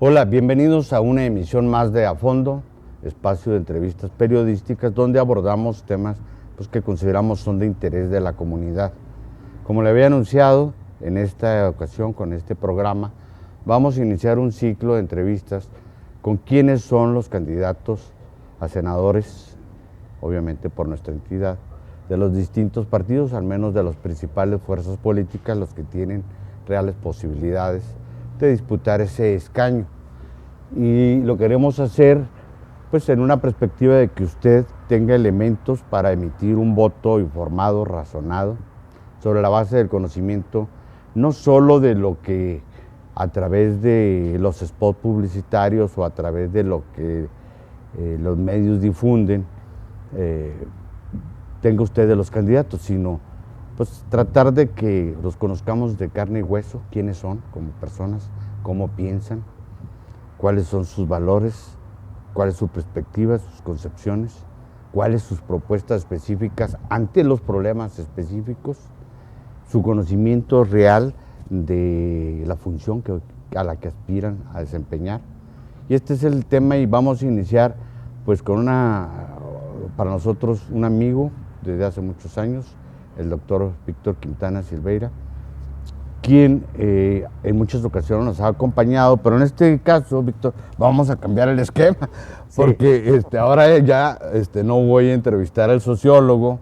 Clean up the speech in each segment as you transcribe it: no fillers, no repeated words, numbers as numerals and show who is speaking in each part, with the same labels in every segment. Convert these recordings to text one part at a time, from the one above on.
Speaker 1: Hola, bienvenidos a una emisión más de A Fondo, espacio de entrevistas periodísticas donde abordamos temas que consideramos son de interés de la comunidad. Como le había anunciado, en esta ocasión con este programa vamos a iniciar un ciclo de entrevistas con quienes son los candidatos a senadores, obviamente por nuestra entidad, de los distintos partidos, al menos de las principales fuerzas políticas, los que tienen reales posibilidades de disputar ese escaño. Y lo queremos hacer pues en una perspectiva de que usted tenga elementos para emitir un voto informado, razonado, sobre la base del conocimiento, no solo de lo que a través de los spots publicitarios o a través de lo que los medios difunden, tenga usted de los candidatos, sino pues tratar de que los conozcamos de carne y hueso, quiénes son como personas, cómo piensan, cuáles son sus valores, cuál es su perspectiva, sus concepciones, cuáles sus propuestas específicas ante los problemas específicos, su conocimiento real de la función a la que aspiran a desempeñar. Y este es el tema y vamos a iniciar pues con para nosotros un amigo desde hace muchos años, el doctor Víctor Quintana Silveira, quien en muchas ocasiones nos ha acompañado, pero en este caso, Víctor, vamos a cambiar el esquema, porque ahora ya no voy a entrevistar al sociólogo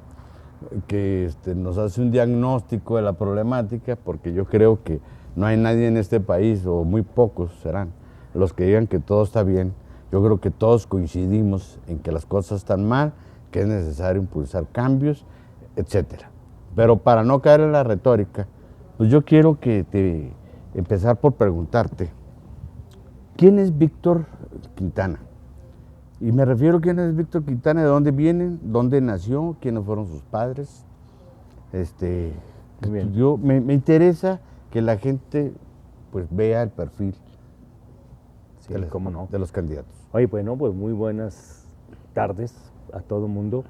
Speaker 1: que nos hace un diagnóstico de la problemática, porque yo creo que no hay nadie en este país, o muy pocos serán, los que digan que todo está bien. Yo creo que todos coincidimos en que las cosas están mal, que es necesario impulsar cambios, etcétera. Pero para no caer en la retórica, pues yo quiero empezar por preguntarte, ¿quién es Víctor Quintana? Y me refiero a quién es Víctor Quintana, de dónde viene, dónde nació, quiénes fueron sus padres. Me interesa que la gente pues vea el perfil de los candidatos.
Speaker 2: Oye, bueno, pues muy buenas tardes a todo el mundo.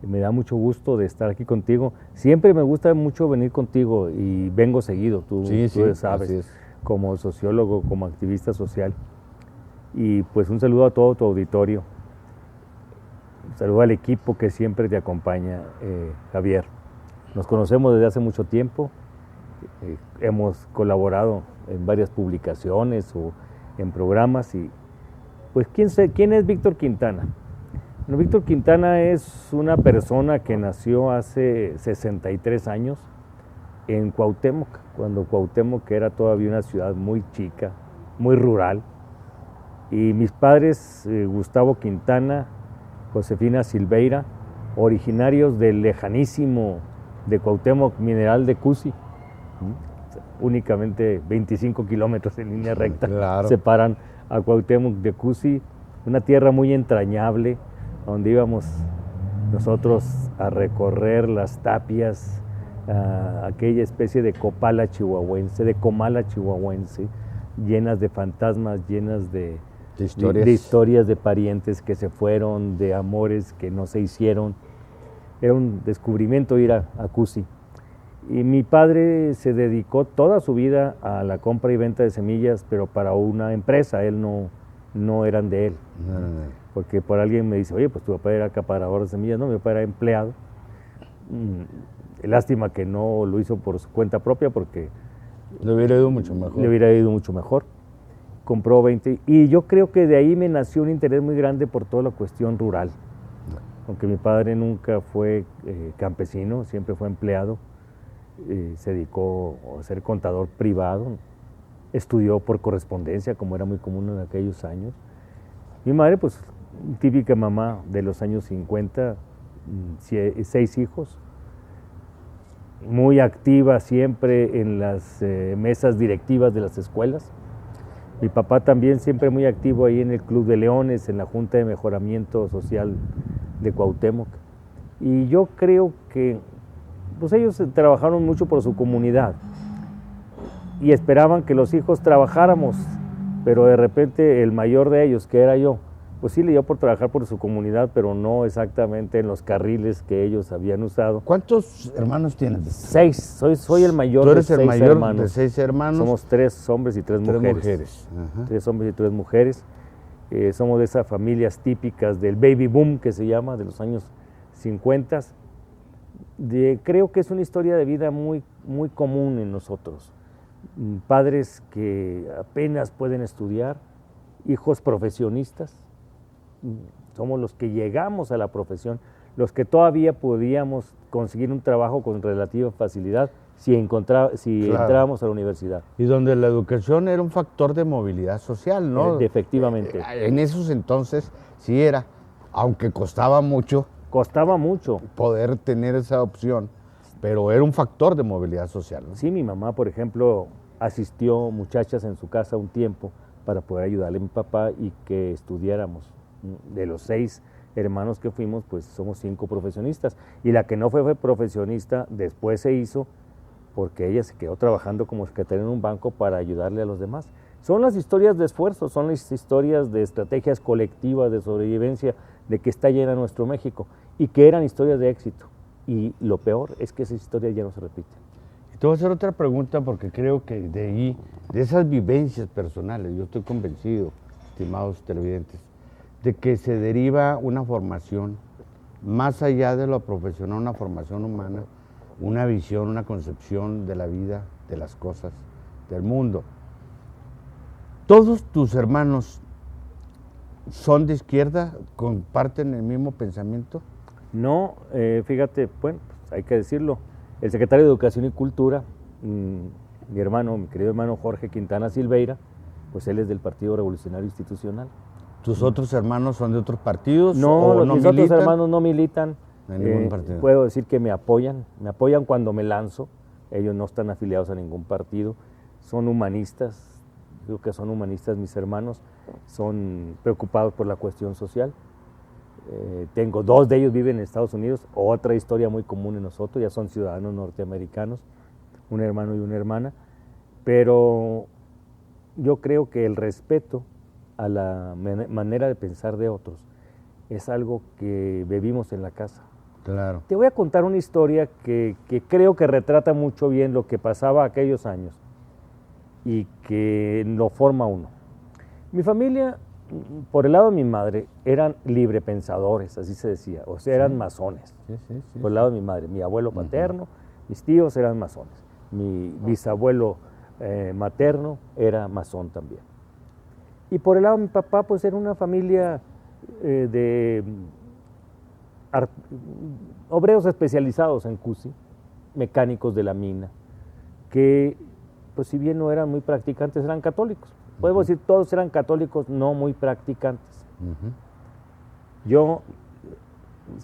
Speaker 2: Me da mucho gusto de estar aquí contigo. Siempre me gusta mucho venir contigo y vengo seguido, tú sabes, como sociólogo, como activista social. Y pues un saludo a todo tu auditorio. Un saludo al equipo que siempre te acompaña, Javier. Nos conocemos desde hace mucho tiempo. Hemos colaborado en varias publicaciones o en programas. Y pues, ¿quién es Víctor Quintana? Bueno, Víctor Quintana es una persona que nació hace 63 años en Cuauhtémoc, cuando Cuauhtémoc era todavía una ciudad muy chica, muy rural. Y mis padres, Gustavo Quintana, Josefina Silveira, originarios del lejanísimo de Cuauhtémoc, Mineral de Cusi. Únicamente 25 kilómetros en línea recta separan a Cuauhtémoc de Cusi, una tierra muy entrañable, donde íbamos nosotros a recorrer las tapias, aquella especie de comala chihuahuense, llenas de fantasmas, llenas de historias de parientes que se fueron, de amores que no se hicieron. Era un descubrimiento ir a Cusi. Y mi padre se dedicó toda su vida a la compra y venta de semillas, pero para una empresa, él no eran de él. Porque por alguien me dice, oye, pues tu papá era acaparador de semillas. No, mi papá era empleado. Lástima que no lo hizo por su cuenta propia, porque
Speaker 1: le hubiera ido mucho mejor.
Speaker 2: Compró 20, y yo creo que de ahí me nació un interés muy grande por toda la cuestión rural. Aunque mi padre nunca fue campesino, siempre fue empleado, se dedicó a ser contador privado, estudió por correspondencia, como era muy común en aquellos años. Mi madre, pues, típica mamá de los años 50, 6 hijos, muy activa siempre en las mesas directivas de las escuelas. Mi papá también siempre muy activo ahí en el Club de Leones, en la Junta de Mejoramiento Social de Cuauhtémoc. Y yo creo que pues ellos trabajaron mucho por su comunidad y esperaban que los hijos trabajáramos, pero de repente el mayor de ellos, que era yo, pues sí le dio por trabajar por su comunidad, pero no exactamente en los carriles que ellos habían usado.
Speaker 1: ¿Cuántos hermanos tienes?
Speaker 2: 6, soy el mayor
Speaker 1: de 6 hermanos. ¿Tú eres el mayor
Speaker 2: hermanos.
Speaker 1: de 6 hermanos?
Speaker 2: Somos 3 hombres y 3 mujeres.
Speaker 1: Ajá.
Speaker 2: 3 hombres y 3 mujeres. Somos de esas familias típicas del baby boom, que se llama, de los años 50. Creo que es una historia de vida muy, muy común en nosotros. Padres que apenas pueden estudiar, hijos profesionistas. Somos los que llegamos a la profesión, los que todavía podíamos conseguir un trabajo con relativa facilidad si entrábamos a la universidad.
Speaker 1: Y donde la educación era un factor de movilidad social, ¿no?
Speaker 2: Efectivamente.
Speaker 1: En esos entonces sí era, aunque costaba mucho.
Speaker 2: Costaba mucho.
Speaker 1: Poder tener esa opción, pero era un factor de movilidad social, ¿no?
Speaker 2: Sí, mi mamá, por ejemplo, asistió muchachas en su casa un tiempo para poder ayudarle a mi papá y que estudiáramos. De los 6 hermanos que fuimos, pues somos 5 profesionistas. Y la que no fue profesionista, después se hizo porque ella se quedó trabajando como secretaria en un banco para ayudarle a los demás. Son las historias de esfuerzo, son las historias de estrategias colectivas de sobrevivencia de que está llena nuestro México y que eran historias de éxito. Y lo peor es que esas historias ya no se repiten.
Speaker 1: Y te voy a hacer otra pregunta porque creo que de ahí, de esas vivencias personales, yo estoy convencido, estimados televidentes, de que se deriva una formación más allá de lo profesional, una formación humana, una visión, una concepción de la vida, de las cosas, del mundo. ¿Todos tus hermanos son de izquierda? ¿Comparten el mismo pensamiento?
Speaker 2: No, fíjate, bueno, pues hay que decirlo. El secretario de Educación y Cultura, mi querido hermano Jorge Quintana Silveira, pues él es del Partido Revolucionario Institucional.
Speaker 1: ¿Tus otros hermanos son de otros partidos?
Speaker 2: No, mis otros hermanos no militan.
Speaker 1: En ningún partido.
Speaker 2: Puedo decir que me apoyan cuando me lanzo. Ellos no están afiliados a ningún partido, son humanistas, digo que son humanistas mis hermanos, son preocupados por la cuestión social. Tengo 2 de ellos viven en Estados Unidos, otra historia muy común en nosotros, ya son ciudadanos norteamericanos, un hermano y una hermana, pero yo creo que el respeto a la manera de pensar de otros es algo que vivimos en la casa.
Speaker 1: Claro.
Speaker 2: Te voy a contar una historia que creo que retrata mucho bien lo que pasaba aquellos años y que lo forma uno. Mi familia, por el lado de mi madre, eran librepensadores, así se decía, o sea, eran masones. Sí. Por el lado de mi madre, mi abuelo paterno, mis tíos eran masones, mi bisabuelo materno era masón también. Y por el lado de mi papá, pues era una familia de obreros especializados en CUSI, mecánicos de la mina, que pues si bien no eran muy practicantes, eran católicos. Podemos decir, todos eran católicos, no muy practicantes. Yo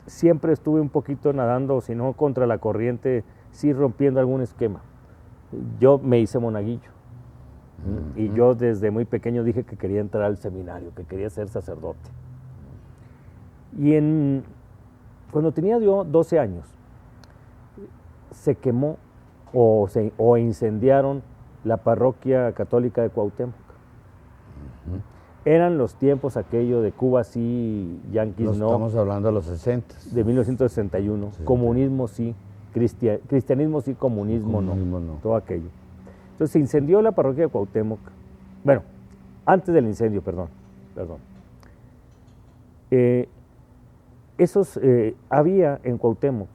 Speaker 2: siempre estuve un poquito nadando, si no contra la corriente, sí rompiendo algún esquema. Yo me hice monaguillo. Y yo desde muy pequeño dije que quería entrar al seminario, que quería ser sacerdote. Y cuando tenía yo 12 años, se quemó o incendiaron la parroquia católica de Cuauhtémoc. Eran los tiempos aquello de Cuba sí, yanquis no.
Speaker 1: Estamos hablando de los 60.
Speaker 2: De 1961. Sí. Comunismo sí, cristianismo sí, comunismo no. Todo aquello. Entonces se incendió la parroquia de Cuauhtémoc. Bueno, antes del incendio, perdón. Había en Cuauhtémoc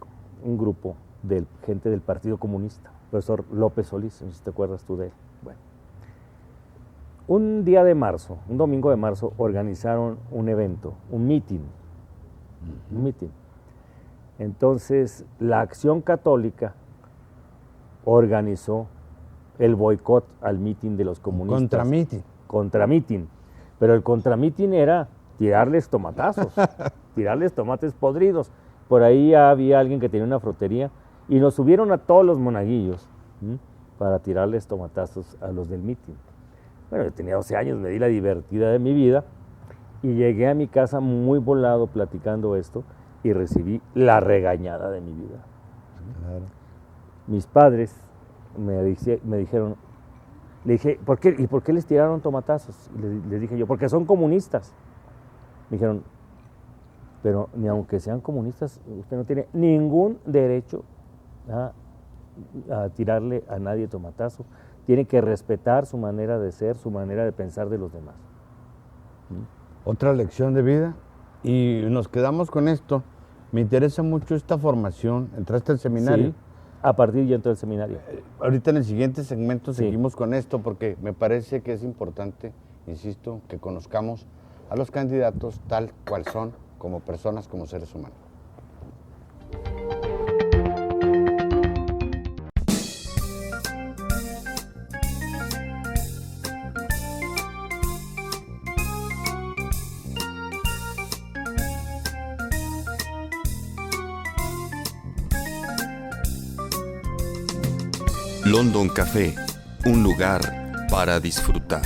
Speaker 2: un grupo de gente del Partido Comunista, profesor López Solís, no sé si te acuerdas tú de él. Bueno, un día de marzo, un domingo de marzo, organizaron un evento, un meeting. Entonces, la Acción Católica organizó el boicot al meeting de los comunistas. Contrameeting. Pero el contrameeting era tirarles tomatazos, tirarles tomates podridos. Por ahí había alguien que tenía una frutería y nos subieron a todos los monaguillos para tirarles tomatazos a los del meeting. Bueno, yo tenía 12 años, me di la divertida de mi vida y llegué a mi casa muy volado platicando esto y recibí la regañada de mi vida. Claro. Mis padres me dijeron, le dije, ¿por qué les tiraron tomatazos? Y les dije yo, porque son comunistas. Me dijeron, pero ni aunque sean comunistas, usted no tiene ningún derecho a tirarle a nadie tomatazo. Tiene que respetar su manera de ser, su manera de pensar de los demás.
Speaker 1: Otra lección de vida. Y nos quedamos con esto. Me interesa mucho esta formación. ¿Entraste al seminario?
Speaker 2: Sí, a partir yo entré al seminario.
Speaker 1: Ahorita en el siguiente segmento seguimos con esto porque me parece que es importante, insisto, que conozcamos a los candidatos tal cual son, como personas, como seres humanos.
Speaker 3: London Café, un lugar para disfrutar.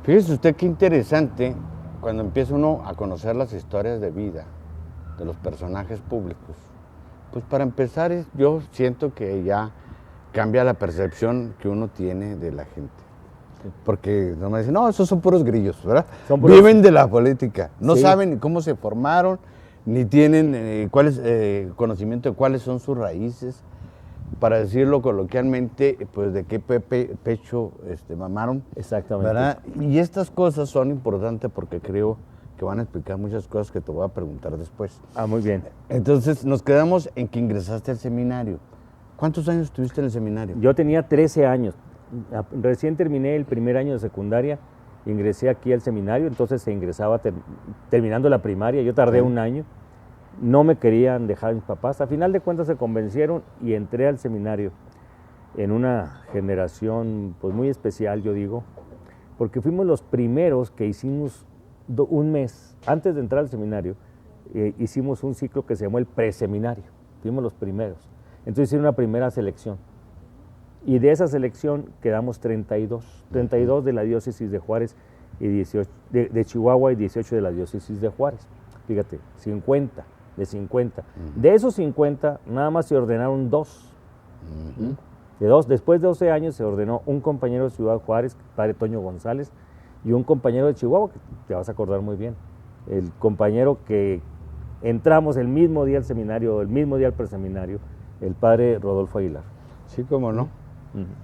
Speaker 1: Fíjese usted qué interesante cuando empieza uno a conocer las historias de vida de los personajes públicos. Pues para empezar, yo siento que ya cambia la percepción que uno tiene de la gente. Porque no me dicen, no, esos son puros grillos, ¿verdad? Viven de la política, no saben cómo se formaron, ni tienen conocimiento de cuáles son sus raíces, para decirlo coloquialmente, pues de qué pecho mamaron.
Speaker 2: Exactamente.
Speaker 1: ¿Verdad? Y estas cosas son importantes porque creo que van a explicar muchas cosas que te voy a preguntar después.
Speaker 2: Muy bien.
Speaker 1: Entonces, nos quedamos en que ingresaste al seminario. ¿Cuántos años estuviste en el seminario?
Speaker 2: Yo tenía 13 años. Recién terminé el primer año de secundaria, ingresé aquí al seminario, entonces se ingresaba terminando la primaria, yo tardé un año, no me querían dejar mis papás, a final de cuentas se convencieron y entré al seminario en una generación pues muy especial, yo digo, porque fuimos los primeros que hicimos un mes, antes de entrar al seminario, hicimos un ciclo que se llamó el preseminario, fuimos los primeros, entonces hicieron una primera selección. Y de esa selección quedamos 32 de la diócesis de Juárez y 18 de Chihuahua y 18 de la diócesis de Juárez. Fíjate, 50 de 50. De esos 50 nada más se ordenaron 2. De 2, después de 12 años se ordenó un compañero de Ciudad Juárez, padre Toño González, y un compañero de Chihuahua, que te vas a acordar muy bien, el compañero que entramos el mismo día al seminario, el mismo día al preseminario, el padre Rodolfo Aguilar.
Speaker 1: Sí, cómo no.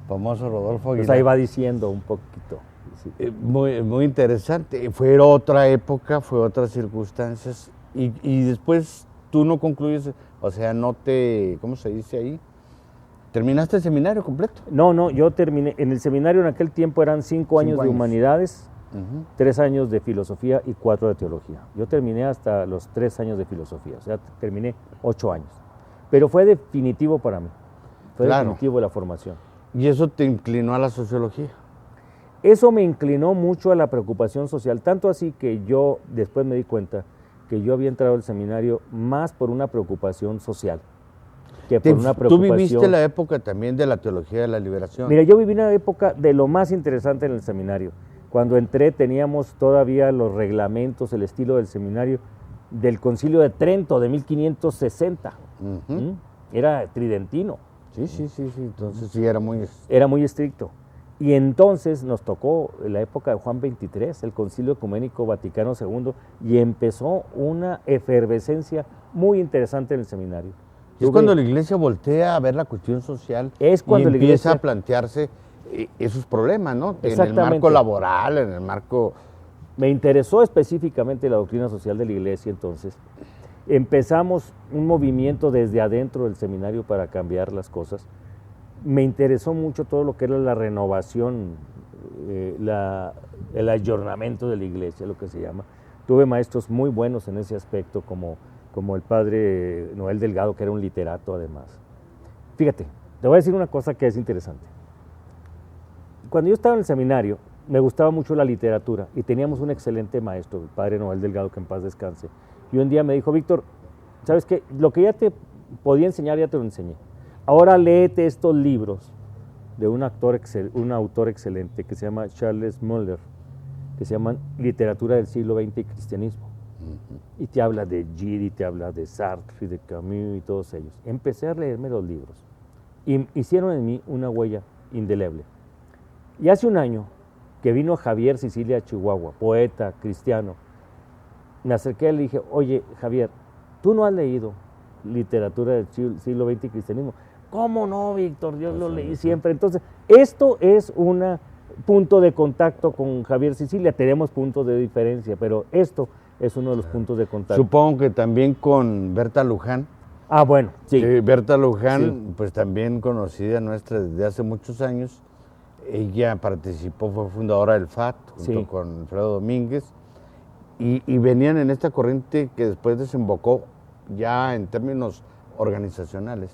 Speaker 1: Famoso Rodolfo Aguilar.
Speaker 2: Pues ahí va diciendo un poquito.
Speaker 1: Sí. Muy interesante. Fue otra época, fue otras circunstancias. Y después tú no concluyes, o sea, no te, ¿cómo se dice ahí? ¿Terminaste el seminario completo?
Speaker 2: No, yo terminé. En el seminario en aquel tiempo eran 5 años de humanidades, 3 años de filosofía y 4 de teología. Yo terminé hasta los 3 años de filosofía, o sea, terminé 8 años. Pero fue definitivo para mí, fue definitivo la formación.
Speaker 1: ¿Y eso te inclinó a la sociología?
Speaker 2: Eso me inclinó mucho a la preocupación social, tanto así que yo después me di cuenta que yo había entrado al seminario más por una preocupación social que por una preocupación...
Speaker 1: ¿Tú viviste la época también de la teología de la liberación?
Speaker 2: Mira, yo viví una época de lo más interesante en el seminario. Cuando entré teníamos todavía los reglamentos, el estilo del seminario del Concilio de Trento de 1560. Era tridentino.
Speaker 1: Sí, entonces sí era muy...
Speaker 2: Era muy estricto. Y entonces nos tocó la época de Juan XXIII, el Concilio Ecuménico Vaticano II, y empezó una efervescencia muy interesante en el seminario.
Speaker 1: Es cuando la iglesia voltea a ver la cuestión social
Speaker 2: y
Speaker 1: empieza a plantearse esos problemas, ¿no? En el marco laboral, en el marco...
Speaker 2: Me interesó específicamente la doctrina social de la iglesia entonces. Empezamos un movimiento desde adentro del seminario para cambiar las cosas. Me interesó mucho todo lo que era la renovación, el ayornamiento de la iglesia, lo que se llama. Tuve maestros muy buenos en ese aspecto, como el padre Noel Delgado, que era un literato además. Fíjate, te voy a decir una cosa que es interesante. Cuando yo estaba en el seminario, me gustaba mucho la literatura y teníamos un excelente maestro, el padre Noel Delgado, que en paz descanse. Y un día me dijo, Víctor, ¿sabes qué? Lo que ya te podía enseñar, ya te lo enseñé. Ahora léete estos libros de un autor excelente que se llama Charles Muller, que se llaman Literatura del siglo XX y Cristianismo. Y te habla de Gide, te habla de Sartre, de Camus y todos ellos. Empecé a leerme los libros y hicieron en mí una huella indeleble. Y hace un año que vino Javier Sicilia a Chihuahua, poeta, cristiano. Me acerqué y le dije, oye, Javier, ¿tú no has leído literatura del siglo XX y cristianismo? ¿Cómo no, Víctor? Yo lo leí siempre. Entonces, esto es un punto de contacto con Javier Sicilia. Tenemos puntos de diferencia, pero esto es uno de los puntos de contacto.
Speaker 1: Supongo que también con Berta Luján.
Speaker 2: Ah, bueno, sí.
Speaker 1: Berta Luján, pues también conocida nuestra desde hace muchos años. Ella participó, fue fundadora del FAT, junto con Alfredo Domínguez, y venían en esta corriente que después desembocó ya en términos organizacionales,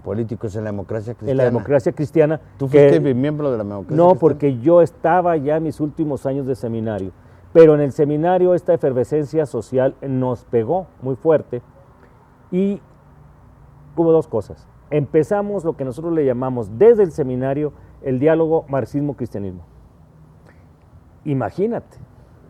Speaker 1: políticos, en la democracia cristiana.
Speaker 2: En la democracia cristiana.
Speaker 1: ¿Tú fuiste miembro de la democracia cristiana?
Speaker 2: No, porque yo estaba ya en mis últimos años de seminario, pero en el seminario esta efervescencia social nos pegó muy fuerte y hubo dos cosas. Empezamos lo que nosotros le llamamos desde el seminario el diálogo marxismo-cristianismo. Imagínate,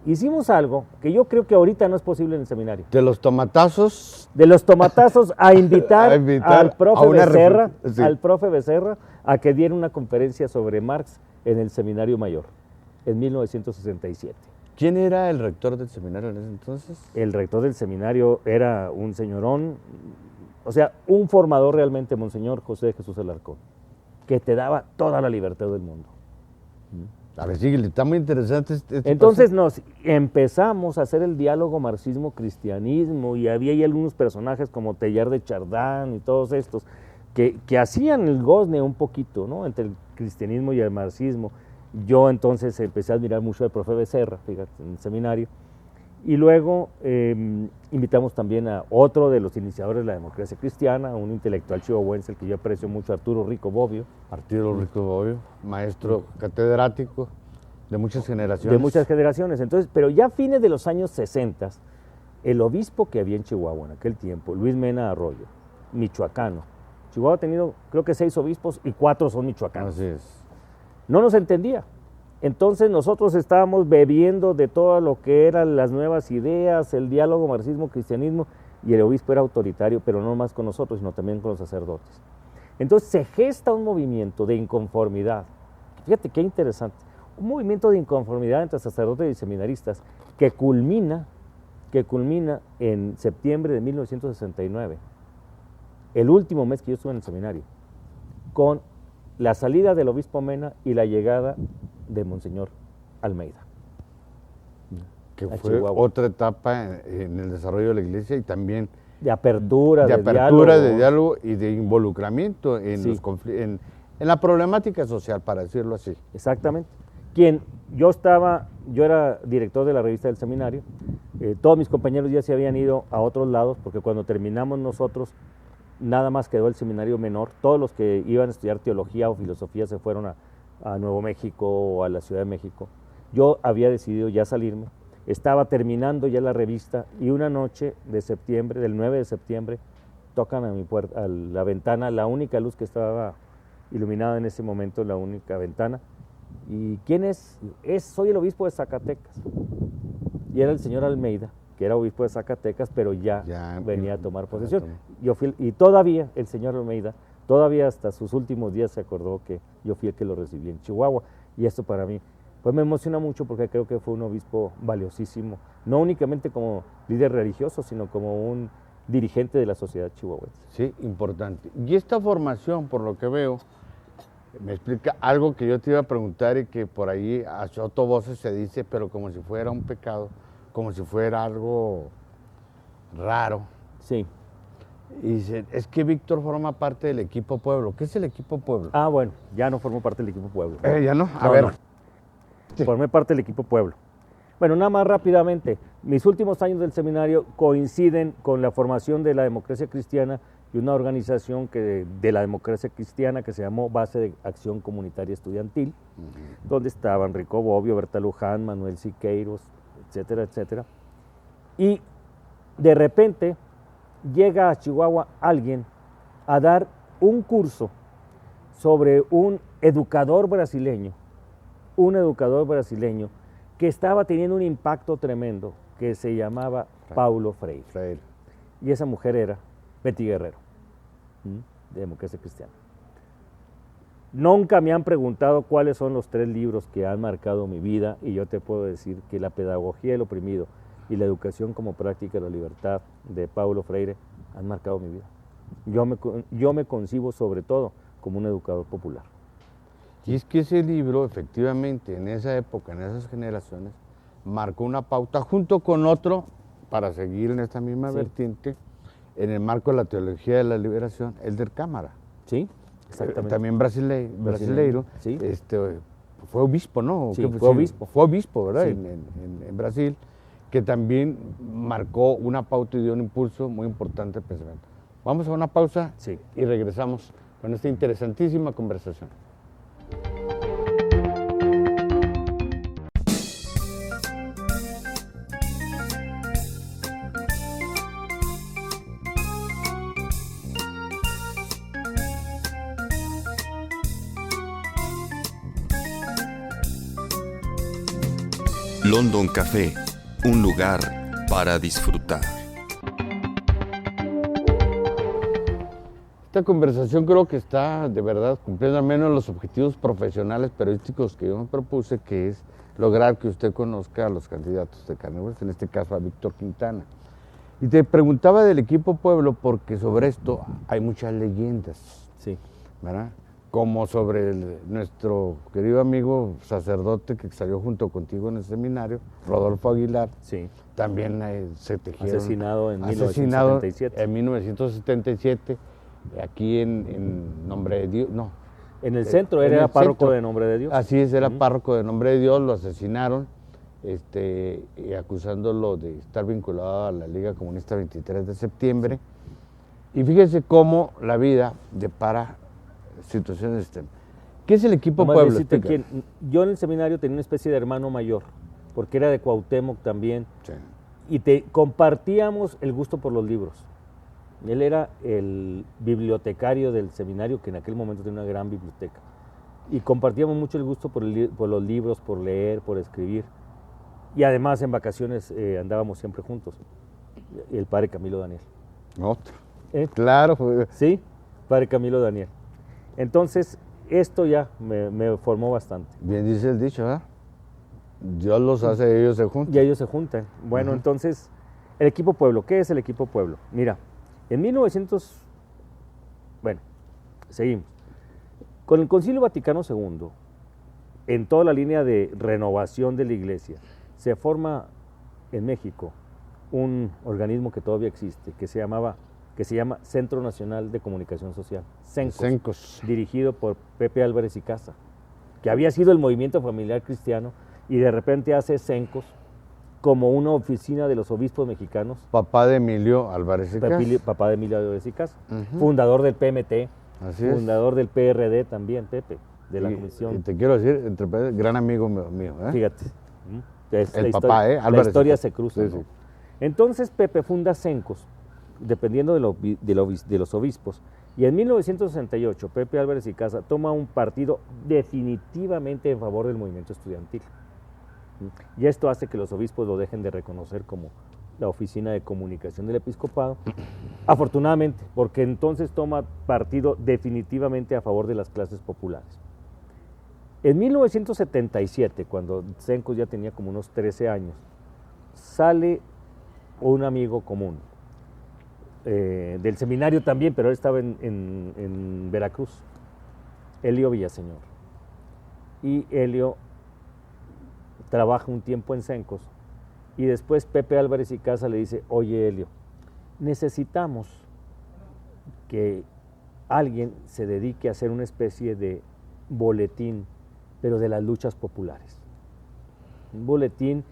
Speaker 2: hicimos algo que yo creo que ahorita no es posible en el seminario.
Speaker 1: De los tomatazos.
Speaker 2: De los tomatazos a invitar al profe Becerra a que diera una conferencia sobre Marx en el Seminario Mayor, en 1967.
Speaker 1: ¿Quién era el rector del seminario en ese entonces?
Speaker 2: El rector del seminario era un señorón, o sea, un formador realmente, Monseñor José de Jesús Alarcón, que te daba toda la libertad del mundo.
Speaker 1: A ver, sí, está muy interesante.
Speaker 2: Entonces nos empezamos a hacer el diálogo marxismo-cristianismo y había ahí algunos personajes como Teilhard de Chardin y todos estos que hacían el gozne un poquito, ¿no?, entre el cristianismo y el marxismo. Yo entonces empecé a admirar mucho al profe Becerra, fíjate, en el seminario. Y luego invitamos también a otro de los iniciadores de la democracia cristiana, un intelectual chihuahuense, el que yo aprecio mucho, Arturo Rico Bobbio.
Speaker 1: Arturo Rico Bobbio, maestro catedrático de muchas generaciones.
Speaker 2: De muchas generaciones. Entonces, pero ya a fines de los años 60, el obispo que había en Chihuahua en aquel tiempo, Luis Mena Arroyo, michoacano. Chihuahua ha tenido, creo que 6 obispos y 4 son michoacanos.
Speaker 1: Así es.
Speaker 2: No nos entendía. Entonces nosotros estábamos bebiendo de todo lo que eran las nuevas ideas, el diálogo marxismo-cristianismo, y el obispo era autoritario, pero no más con nosotros, sino también con los sacerdotes. Entonces se gesta un movimiento de inconformidad. Fíjate qué interesante. Un movimiento de inconformidad entre sacerdotes y seminaristas que culmina en septiembre de 1969, el último mes que yo estuve en el seminario, con la salida del obispo Mena y la llegada de Monseñor Almeida.
Speaker 1: Que fue otra etapa en el desarrollo de la iglesia y también
Speaker 2: de apertura,
Speaker 1: de diálogo y de involucramiento en la problemática social, para decirlo así.
Speaker 2: Exactamente. Yo era director de la revista del seminario, todos mis compañeros ya se habían ido a otros lados, porque cuando terminamos nosotros, nada más quedó el seminario menor. Todos los que iban a estudiar teología o filosofía se fueron a Nuevo México o a la Ciudad de México. Yo había decidido ya salirme, estaba terminando ya la revista y una noche de septiembre, del 9 de septiembre, tocan a mi puerta, a la ventana, la única luz que estaba iluminada en ese momento, la única ventana. ¿Y quién es? Soy el obispo de Zacatecas. Y era el señor Almeida, que era obispo de Zacatecas, pero ya venía a tomar posesión. Yo fui, y todavía el señor Almeida, todavía hasta sus últimos días se acordó que yo fui el que lo recibí en Chihuahua. Y esto para mí pues me emociona mucho, porque creo que fue un obispo valiosísimo, no únicamente como líder religioso, sino como un dirigente de la sociedad chihuahuense.
Speaker 1: Sí, importante. Y esta formación, por lo que veo, me explica algo que yo te iba a preguntar y que por ahí a soto voces se dice, pero como si fuera un pecado, como si fuera algo raro.
Speaker 2: Sí.
Speaker 1: Y dice, es que Víctor forma parte del equipo Pueblo. ¿Qué es el equipo Pueblo?
Speaker 2: Ah, bueno, ya no formo parte del equipo Pueblo.
Speaker 1: ¿Ya no? A ver.
Speaker 2: No. Sí. Formé parte del equipo Pueblo. Bueno, nada más rápidamente, mis últimos años del seminario coinciden con la formación de la democracia cristiana y una organización de la democracia cristiana que se llamó Base de Acción Comunitaria Estudiantil, donde estaban Rico Bobbio, Berta Luján, Manuel Siqueiros, etcétera, etcétera. Y de repente llega a Chihuahua alguien a dar un curso sobre un educador brasileño que estaba teniendo un impacto tremendo, que se llamaba Paulo Freire. Y esa mujer era Betty Guerrero, de Democracia Cristiana. Nunca me han preguntado cuáles son los 3 libros que han marcado mi vida y yo te puedo decir que La pedagogía del oprimido y La educación como práctica de la libertad de Paulo Freire han marcado mi vida. Yo me concibo sobre todo como un educador popular.
Speaker 1: Y es que ese libro, efectivamente, en esa época, en esas generaciones, marcó una pauta junto con otro, para seguir en esta misma vertiente, en el marco de la teología de la liberación, el del Cámara.
Speaker 2: Sí, exactamente.
Speaker 1: También brasileiro.
Speaker 2: Sí.
Speaker 1: Fue obispo, ¿no?
Speaker 2: Sí, fue obispo.
Speaker 1: Fue obispo, ¿verdad?
Speaker 2: Sí.
Speaker 1: En Brasil, que también marcó una pauta y dio un impulso muy importante al pensamiento. Vamos a una pausa y regresamos con esta interesantísima conversación.
Speaker 3: London Café, un lugar para disfrutar.
Speaker 1: Esta conversación creo que está de verdad cumpliendo al menos los objetivos profesionales periodísticos que yo me propuse, que es lograr que usted conozca a los candidatos de carne y hueso, en este caso a Víctor Quintana. Y te preguntaba del equipo Pueblo porque sobre esto hay muchas leyendas, ¿verdad? Como sobre nuestro querido amigo sacerdote que salió junto contigo en el seminario, Rodolfo Aguilar.
Speaker 2: Sí.
Speaker 1: También se tejieron.
Speaker 2: Asesinado en 1977.
Speaker 1: En 1977, aquí en Nombre de Dios, no.
Speaker 2: En el centro, era párroco de Nombre de Dios.
Speaker 1: Así es, era párroco de Nombre de Dios, lo asesinaron, y acusándolo de estar vinculado a la Liga Comunista 23 de septiembre. Y fíjense cómo la vida depara situaciones extremas. ¿Qué es el equipo Pueblo?
Speaker 2: Yo en el seminario tenía una especie de hermano mayor, porque era de Cuauhtémoc también, y compartíamos el gusto por los libros. Él era el bibliotecario del seminario, que en aquel momento tenía una gran biblioteca, y compartíamos mucho el gusto por los libros, por leer, por escribir, y además en vacaciones andábamos siempre juntos, el padre Camilo Daniel.
Speaker 1: Otro. Claro.
Speaker 2: Sí, padre Camilo Daniel. Entonces, esto ya me formó bastante.
Speaker 1: Bien dice el dicho, ¿verdad? Dios los hace y ellos se juntan.
Speaker 2: Y ellos se juntan. Bueno, entonces, el equipo Pueblo. ¿Qué es el equipo Pueblo? Mira, en 1900... Bueno, seguimos. Con el Concilio Vaticano II, en toda la línea de renovación de la Iglesia, se forma en México un organismo que todavía existe, que se llama Centro Nacional de Comunicación Social, CENCOS, dirigido por Pepe Álvarez y Casa, que había sido el movimiento familiar cristiano y de repente hace CENCOS como una oficina de los obispos mexicanos.
Speaker 1: Papá de Emilio Álvarez y Casa.
Speaker 2: Papá de Emilio Álvarez y Casa, fundador del PMT, fundador del PRD también, Pepe, de la comisión.
Speaker 1: Y te quiero decir, gran amigo mío.
Speaker 2: Fíjate.
Speaker 1: El papá, Álvarez.
Speaker 2: La historia se cruza. Sí. Entonces Pepe funda CENCOS, dependiendo de los obispos, y en 1968 Pepe Álvarez y Casa toma un partido definitivamente en favor del movimiento estudiantil. Y esto hace que los obispos lo dejen de reconocer como la oficina de comunicación del episcopado, afortunadamente, porque entonces toma partido definitivamente a favor de las clases populares. En 1977, cuando CENCOS ya tenía como unos 13 años, sale un amigo común, del seminario también, pero él estaba en Veracruz, Helio Villaseñor. Y Helio trabaja un tiempo en CENCOS y después Pepe Álvarez y Casa le dice: oye Helio, necesitamos que alguien se dedique a hacer una especie de boletín, pero de las luchas populares. Un boletín,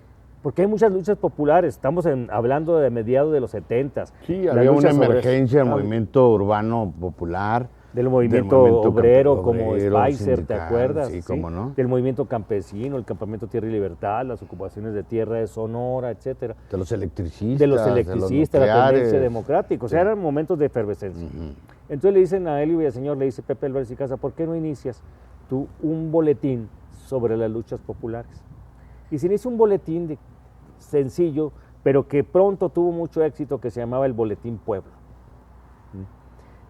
Speaker 2: porque hay muchas luchas populares, estamos hablando de mediados de los 70s.
Speaker 1: Sí, había una emergencia del movimiento urbano popular.
Speaker 2: Del movimiento obrero, como Spicer, ¿te acuerdas?
Speaker 1: Sí, cómo no.
Speaker 2: Del movimiento campesino, el campamento Tierra y Libertad, las ocupaciones de tierra de Sonora, etcétera.
Speaker 1: De los electricistas.
Speaker 2: De los electricistas, la tendencia democrática. O sea, eran momentos de efervescencia. Entonces le dicen a Helio Villaseñor, le dice Pepe Álvarez y Casa: ¿por qué no inicias tú un boletín sobre las luchas populares? Y se inicia un boletín sencillo, pero que pronto tuvo mucho éxito, que se llamaba el Boletín Pueblo.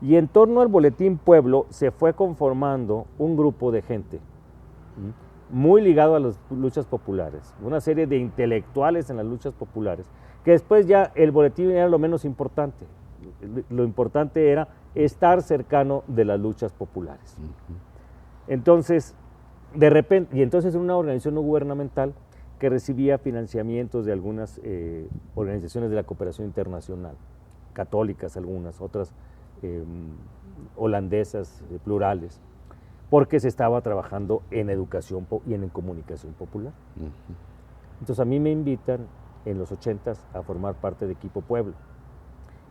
Speaker 2: Y en torno al Boletín Pueblo se fue conformando un grupo de gente muy ligado a las luchas populares, una serie de intelectuales en las luchas populares, que después ya el boletín era lo menos importante. Lo importante era estar cercano de las luchas populares. Entonces, de repente, y entonces una organización no gubernamental que recibía financiamientos de algunas organizaciones de la cooperación internacional, católicas algunas, otras holandesas, plurales, porque se estaba trabajando en educación y en comunicación popular. Entonces a mí me invitan en los 80s a formar parte de Equipo Pueblo.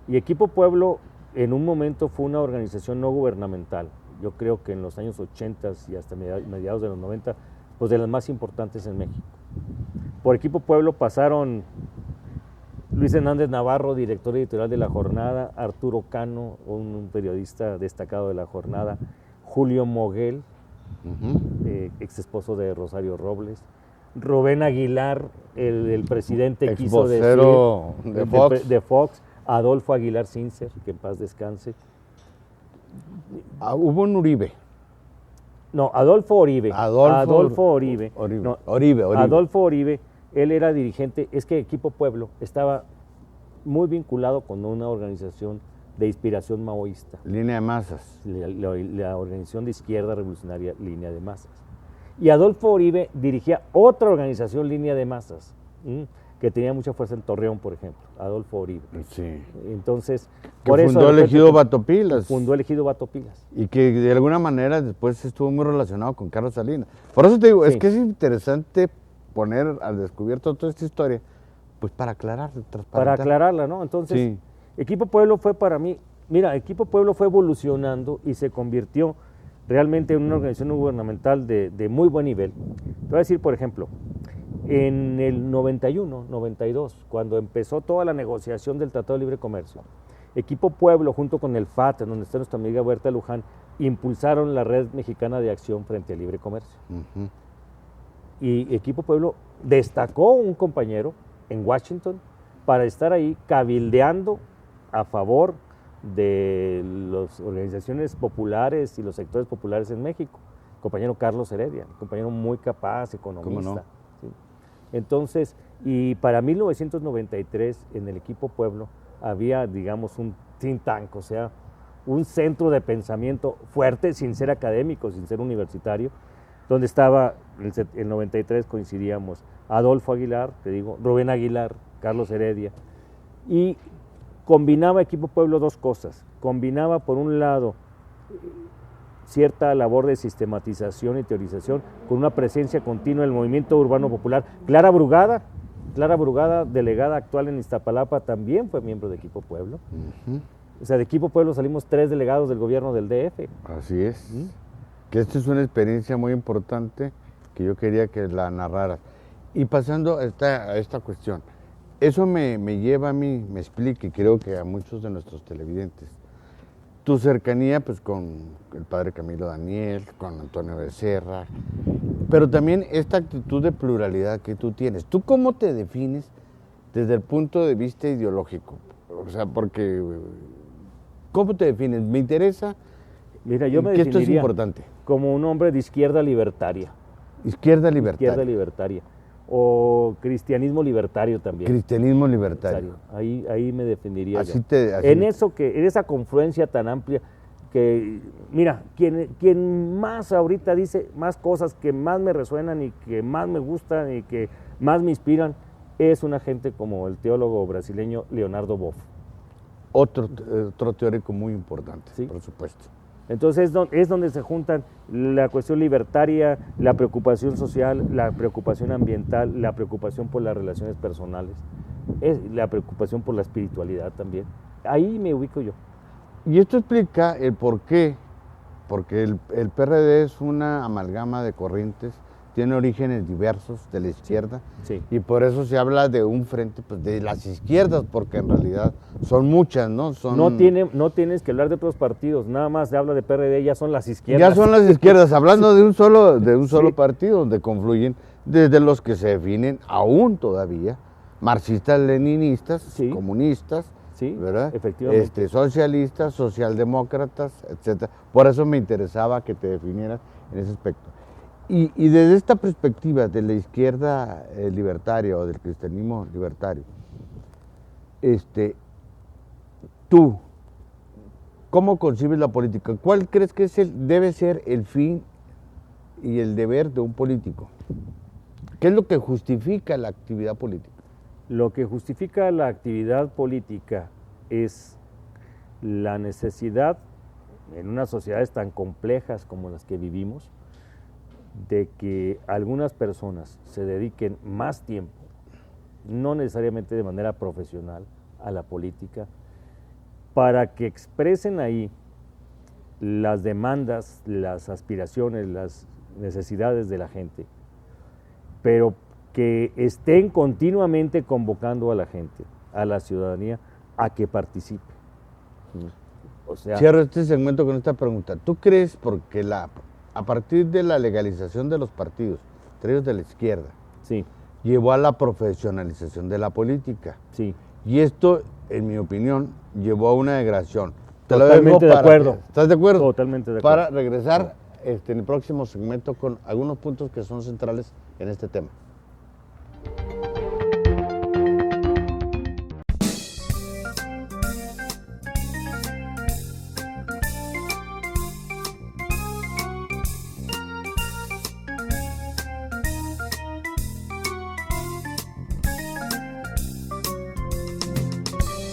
Speaker 2: Y Equipo Pueblo en un momento fue una organización no gubernamental, yo creo que en los años 80s y hasta mediados de los 90, pues de las más importantes en México. Por Equipo Pueblo pasaron Luis Hernández Navarro, director editorial de La Jornada, Arturo Cano, un periodista destacado de La Jornada, Julio Moguel, ex esposo de Rosario Robles, Rubén Aguilar, el presidente quiso decir de Fox, Adolfo Aguilar Sincer, que en paz descanse.
Speaker 1: Hubo un Uribe.
Speaker 2: No, Adolfo Oribe. Adolfo Oribe.
Speaker 1: Oribe.
Speaker 2: Adolfo Oribe, él era dirigente, es que Equipo Pueblo estaba muy vinculado con una organización de inspiración maoísta.
Speaker 1: Línea de Masas.
Speaker 2: La organización de izquierda revolucionaria Línea de Masas. Y Adolfo Oribe dirigía otra organización Línea de Masas, que tenía mucha fuerza en Torreón, por ejemplo, Adolfo Oribe.
Speaker 1: Sí.
Speaker 2: Entonces,
Speaker 1: que por fundó eso... el Ejido Batopilas.
Speaker 2: Fundó el Ejido Batopilas.
Speaker 1: Y que de alguna manera después estuvo muy relacionado con Carlos Salinas. Por eso te digo, sí, es que es interesante poner al descubierto toda esta historia, pues para aclarar,
Speaker 2: para aclararla, ¿no? Entonces, sí, Equipo Pueblo fue para mí, mira, Equipo Pueblo fue evolucionando y se convirtió realmente en una organización gubernamental de muy buen nivel. Te voy a decir, por ejemplo, en el 91, 92, cuando empezó toda la negociación del Tratado de Libre Comercio, Equipo Pueblo, junto con el FAT, donde está nuestra amiga Huerta Luján, impulsaron la Red Mexicana de Acción frente al Libre Comercio. Y Equipo Pueblo destacó un compañero en Washington para estar ahí cabildeando a favor de las organizaciones populares y los sectores populares en México. El compañero Carlos Heredia, un compañero muy capaz, economista. ¿Cómo no? ¿Sí? Entonces, y para 1993 en el Equipo Pueblo había, digamos, un think tank, o sea, un centro de pensamiento fuerte, sin ser académico, sin ser universitario, donde estaba, el 93 coincidíamos Adolfo Aguilar, te digo, Rubén Aguilar, Carlos Heredia, y combinaba Equipo Pueblo dos cosas. Combinaba, por un lado, cierta labor de sistematización y teorización con una presencia continua del movimiento urbano popular. Clara Brugada, delegada actual en Iztapalapa, también fue miembro de Equipo Pueblo. O sea, de Equipo Pueblo salimos 3 delegados del gobierno del DF.
Speaker 1: Así es. Que esta es una experiencia muy importante que yo quería que la narraras. Y pasando a esta cuestión, eso me lleva a mí, me explica, y creo que a muchos de nuestros televidentes, tu cercanía pues con el padre Camilo Daniel, con Antonio Becerra, pero también esta actitud de pluralidad que tú tienes. ¿Tú cómo te defines desde el punto de vista ideológico? O sea, porque, ¿cómo te defines? Me interesa.
Speaker 2: Mira, yo me definiría esto es importante, como un hombre de izquierda libertaria.
Speaker 1: Izquierda libertaria.
Speaker 2: Izquierda libertaria. O cristianismo libertario también.
Speaker 1: Cristianismo libertario.
Speaker 2: Ahí me definiría
Speaker 1: así
Speaker 2: yo.
Speaker 1: En
Speaker 2: esa confluencia tan amplia que, mira, quien más ahorita dice más cosas que más me resuenan y que más me gustan y que más me inspiran, es una gente como el teólogo brasileño Leonardo Boff.
Speaker 1: Otro teórico muy importante, ¿sí? Por supuesto.
Speaker 2: Entonces es donde se juntan la cuestión libertaria, la preocupación social, la preocupación ambiental, la preocupación por las relaciones personales, la preocupación por la espiritualidad también. Ahí me ubico yo.
Speaker 1: Y esto explica el por qué, porque el PRD es una amalgama de corrientes, tiene orígenes diversos de la izquierda,
Speaker 2: sí.
Speaker 1: Y por eso se habla de un frente pues, de las izquierdas, porque en realidad son muchas, ¿no?
Speaker 2: No tienes que hablar de otros partidos, nada más se habla de PRD, ya son las izquierdas.
Speaker 1: Ya son las izquierdas, hablando de un solo sí. Partido, donde confluyen desde los que se definen aún todavía marxistas, leninistas, sí. Comunistas,
Speaker 2: Sí,
Speaker 1: ¿verdad?
Speaker 2: efectivamente.
Speaker 1: Socialistas, socialdemócratas, etcétera. Por eso me interesaba que te definieras en ese aspecto. Y desde esta perspectiva de la izquierda libertaria o del cristianismo libertario, tú, ¿cómo concibes la política? ¿Cuál crees que debe ser el fin y el deber de un político? ¿Qué es lo que justifica la actividad política?
Speaker 2: Lo que justifica la actividad política es la necesidad, en unas sociedades tan complejas como las que vivimos, de que algunas personas se dediquen más tiempo, no necesariamente de manera profesional, a la política, para que expresen ahí las demandas, las aspiraciones, las necesidades de la gente, pero que estén continuamente convocando a la gente, a la ciudadanía, a que participe.
Speaker 1: O sea, cierro este segmento con esta pregunta. ¿Tú crees porque a partir de la legalización de los partidos, entre ellos de la izquierda,
Speaker 2: sí,
Speaker 1: llevó a la profesionalización de la política?
Speaker 2: Sí.
Speaker 1: Y esto, en mi opinión, llevó a una degradación.
Speaker 2: Totalmente de acuerdo.
Speaker 1: ¿Estás de acuerdo?
Speaker 2: Totalmente de acuerdo.
Speaker 1: Para regresar en el próximo segmento con algunos puntos que son centrales en este tema.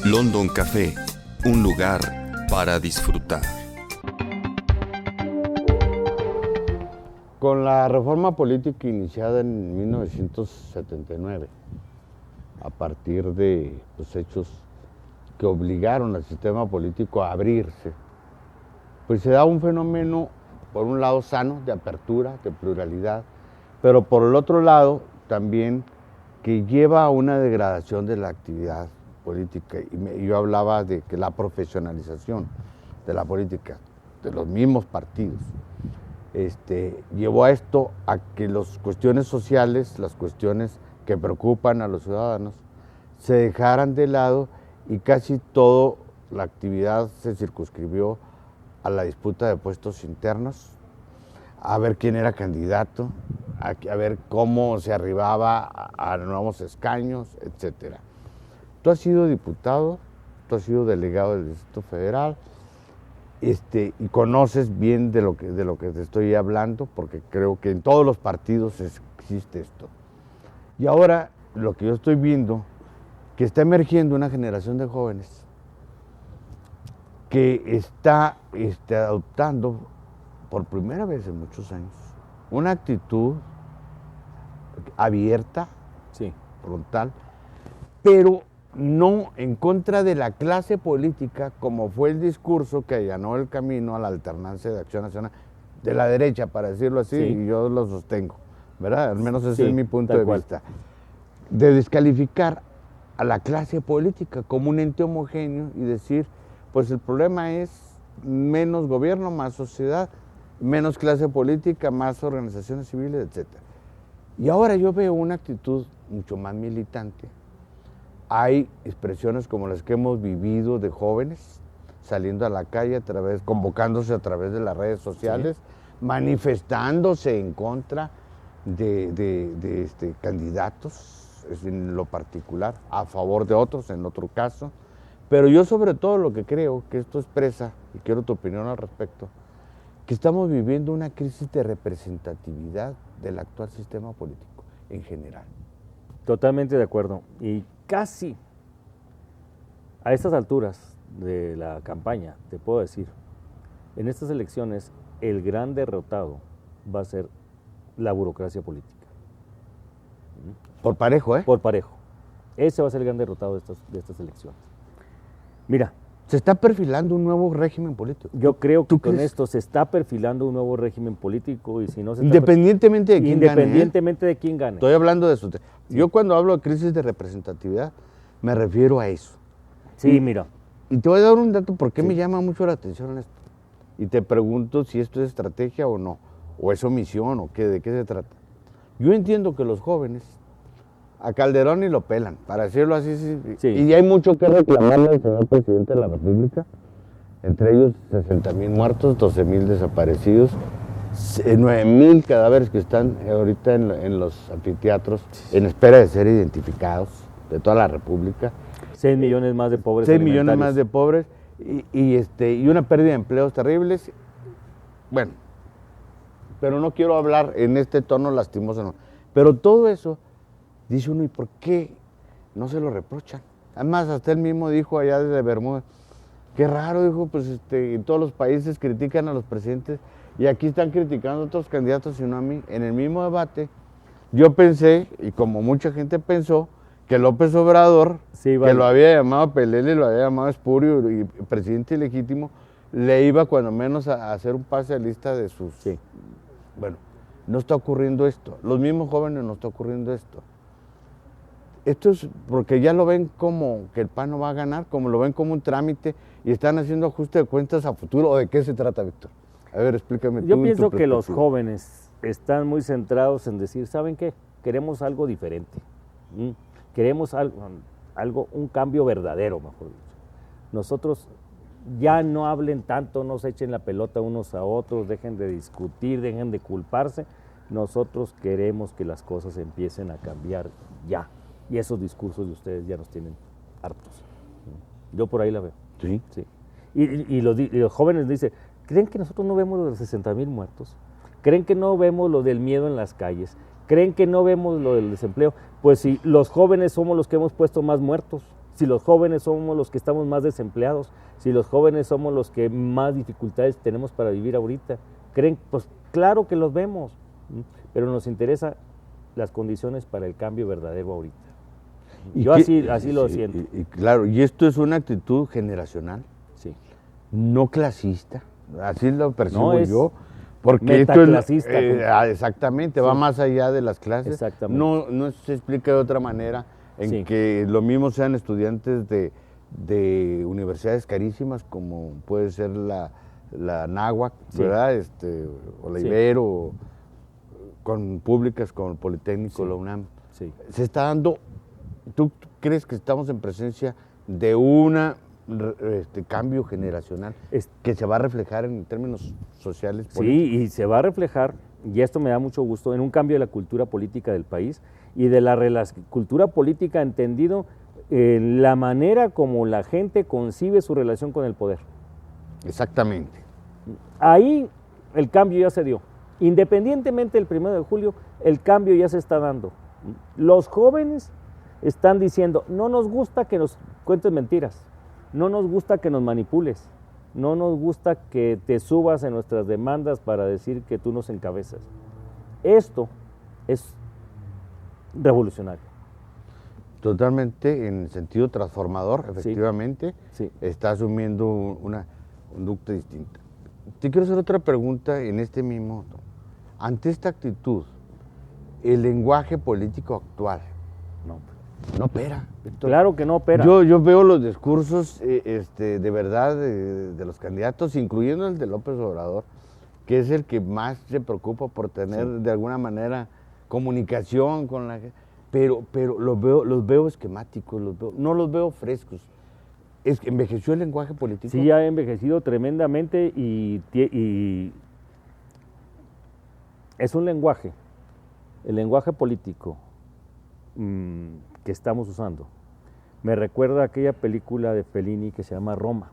Speaker 3: London Café, un lugar para disfrutar.
Speaker 1: Con la reforma política iniciada en 1979, a partir de los hechos que obligaron al sistema político a abrirse, pues se da un fenómeno, por un lado sano, de apertura, de pluralidad, pero por el otro lado también que lleva a una degradación de la actividad política. Y yo hablaba de que la profesionalización de la política, de los mismos partidos, llevó a esto, a que las cuestiones sociales, las cuestiones que preocupan a los ciudadanos, se dejaran de lado y casi toda la actividad se circunscribió a la disputa de puestos internos, a ver quién era candidato, a ver cómo se arribaba a nuevos escaños, etcétera. Tú has sido diputado, tú has sido delegado del Distrito Federal, y conoces bien de lo que te estoy hablando, porque creo que en todos los partidos existe esto. Y ahora lo que yo estoy viendo, que está emergiendo una generación de jóvenes que está adoptando por primera vez en muchos años una actitud abierta,
Speaker 2: sí,
Speaker 1: frontal, pero no en contra de la clase política, como fue el discurso que allanó el camino a la alternancia de Acción Nacional de la derecha, para decirlo así, sí, y yo lo sostengo, ¿verdad? Al menos ese es mi punto de vista. De descalificar a la clase política como un ente homogéneo y decir, pues el problema es menos gobierno, más sociedad, menos clase política, más organizaciones civiles, etc. Y ahora yo veo una actitud mucho más militante. Hay expresiones como las que hemos vivido de jóvenes saliendo a la calle, convocándose a través de las redes sociales, sí, manifestándose en contra de candidatos, en lo particular, a favor de otros, en otro caso. Pero yo sobre todo lo que creo que esto expresa, y quiero tu opinión al respecto, que estamos viviendo una crisis de representatividad del actual sistema político en general.
Speaker 2: Totalmente de acuerdo. Y casi a estas alturas de la campaña, te puedo decir, en estas elecciones el gran derrotado va a ser la burocracia política.
Speaker 1: Por parejo, ¿eh?
Speaker 2: Por parejo. Ese va a ser el gran derrotado de estas elecciones. Mira.
Speaker 1: Se está perfilando un nuevo régimen político.
Speaker 2: Yo creo que con esto se está perfilando un nuevo régimen político y si no se está
Speaker 1: independientemente de quién gane.
Speaker 2: Independientemente de quién gane.
Speaker 1: Estoy hablando de eso. Yo cuando hablo de crisis de representatividad me refiero a eso.
Speaker 2: Sí, mira.
Speaker 1: Y te voy a dar un dato porque me llama mucho la atención esto. Y te pregunto si esto es estrategia o no, o es omisión o de qué se trata. Yo entiendo que los jóvenes a Calderón y lo pelan, para decirlo así. Sí. Y hay mucho que reclamarle al señor presidente de la República, entre ellos 60,000 muertos, 12,000 desaparecidos, 9,000 cadáveres que están ahorita en los anfiteatros en espera de ser identificados de toda la República.
Speaker 2: 6 millones más de pobres.
Speaker 1: 6 millones más de pobres y una pérdida de empleos terribles. Bueno, pero no quiero hablar en este tono lastimoso, no. Pero todo eso, dice uno, ¿y por qué no se lo reprochan? Además, hasta él mismo dijo allá desde Bermuda, qué raro, dijo, pues en todos los países critican a los presidentes y aquí están criticando a otros candidatos y no a mí. En el mismo debate, yo pensé, y como mucha gente pensó, que López Obrador, que lo había llamado Pelele, lo había llamado espurio y presidente ilegítimo, le iba cuando menos a hacer un pase a lista de sus...
Speaker 2: Sí.
Speaker 1: Bueno, no está ocurriendo esto. Los mismos jóvenes no está ocurriendo esto. Esto es porque ya lo ven como que el PAN no va a ganar, como lo ven como un trámite y están haciendo ajuste de cuentas a futuro. ¿O de qué se trata, Víctor? A ver, explícame tú.
Speaker 2: Yo pienso que los jóvenes están muy centrados en decir, ¿saben qué? Queremos algo diferente. Queremos algo, un cambio verdadero, mejor dicho. Nosotros ya no hablen tanto, no se echen la pelota unos a otros, dejen de discutir, dejen de culparse. Nosotros queremos que las cosas empiecen a cambiar ya. Y esos discursos de ustedes ya nos tienen hartos. Yo por ahí la veo.
Speaker 1: Sí.
Speaker 2: Sí. Y los jóvenes dicen, ¿creen que nosotros no vemos lo de los 60,000 muertos? ¿Creen que no vemos lo del miedo en las calles? ¿Creen que no vemos lo del desempleo? Pues si los jóvenes somos los que hemos puesto más muertos, si los jóvenes somos los que estamos más desempleados, si los jóvenes somos los que más dificultades tenemos para vivir ahorita, ¿creen? Pues claro que los vemos, pero nos interesan las condiciones para el cambio verdadero ahorita. Yo así lo siento.
Speaker 1: Claro, y esto es una actitud generacional,
Speaker 2: sí,
Speaker 1: no clasista, así lo percibo
Speaker 2: no
Speaker 1: yo. Porque esto es, exactamente, va más allá de las clases.
Speaker 2: Exactamente.
Speaker 1: No se explica de otra manera en que lo mismo sean estudiantes de universidades carísimas como puede ser la Náhuac, ¿verdad? O la Ibero, con públicas como el Politécnico, la UNAM.
Speaker 2: Sí.
Speaker 1: Se está dando, ¿tú crees que estamos en presencia de una cambio generacional que se va a reflejar en términos sociales políticos?
Speaker 2: Sí, y se va a reflejar, y esto me da mucho gusto, en un cambio de la cultura política del país y de la cultura política entendido en la manera como la gente concibe su relación con el poder.
Speaker 1: Exactamente.
Speaker 2: Ahí el cambio ya se dio. Independientemente del 1 de julio, el cambio ya se está dando. Los jóvenes están diciendo, no nos gusta que nos cuentes mentiras, no nos gusta que nos manipules, no nos gusta que te subas en nuestras demandas para decir que tú nos encabezas. Esto es revolucionario.
Speaker 1: Totalmente, en sentido transformador, efectivamente,
Speaker 2: sí.
Speaker 1: Está asumiendo una conducta distinta. Te quiero hacer otra pregunta en este mismo. Ante esta actitud, el lenguaje político actual no opera. Víctor.
Speaker 2: Claro que no opera.
Speaker 1: Yo veo los discursos de verdad de los candidatos, incluyendo el de López Obrador, que es el que más se preocupa por tener de alguna manera comunicación con la gente, pero los veo esquemáticos, no los veo frescos. ¿Envejeció el lenguaje político?
Speaker 2: Sí, ha envejecido tremendamente y es un lenguaje, el lenguaje político que estamos usando. Me recuerda a aquella película de Fellini que se llama Roma.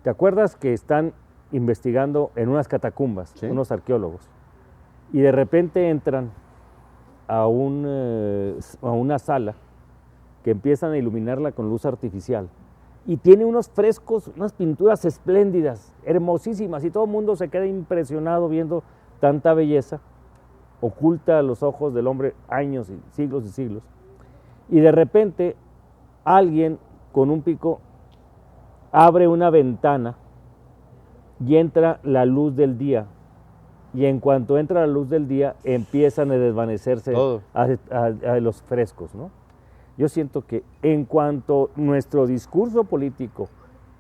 Speaker 2: ¿Te acuerdas que están investigando en unas catacumbas, unos arqueólogos, y de repente entran a una sala que empiezan a iluminarla con luz artificial y tiene unos frescos, unas pinturas espléndidas, hermosísimas, y todo el mundo se queda impresionado viendo tanta belleza, oculta a los ojos del hombre años y siglos, y de repente alguien con un pico abre una ventana y entra la luz del día, y en cuanto entra la luz del día empiezan a desvanecerse a los frescos, ¿no? Yo siento que en cuanto nuestro discurso político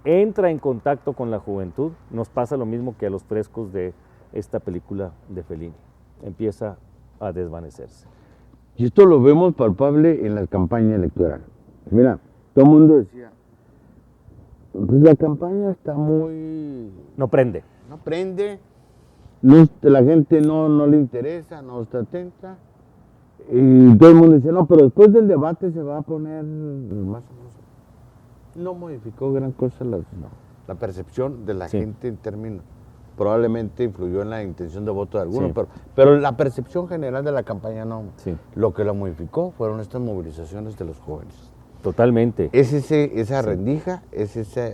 Speaker 2: entra en contacto con la juventud, nos pasa lo mismo que a los frescos de esta película de Fellini, empieza a desvanecerse.
Speaker 1: Y esto lo vemos palpable en la campaña electoral. Mira, todo el mundo decía, pues la campaña está muy...
Speaker 2: No prende.
Speaker 1: No prende, no, la gente no le interesa, no está atenta. Y todo el mundo dice, no, pero después del debate se va a poner más o menos. No modificó gran cosa la percepción de la gente en términos. Probablemente influyó en la intención de voto de algunos, pero la percepción general de la campaña no. Sí. Lo que la modificó fueron estas movilizaciones de los jóvenes.
Speaker 2: Totalmente.
Speaker 1: Es esa rendija, es esa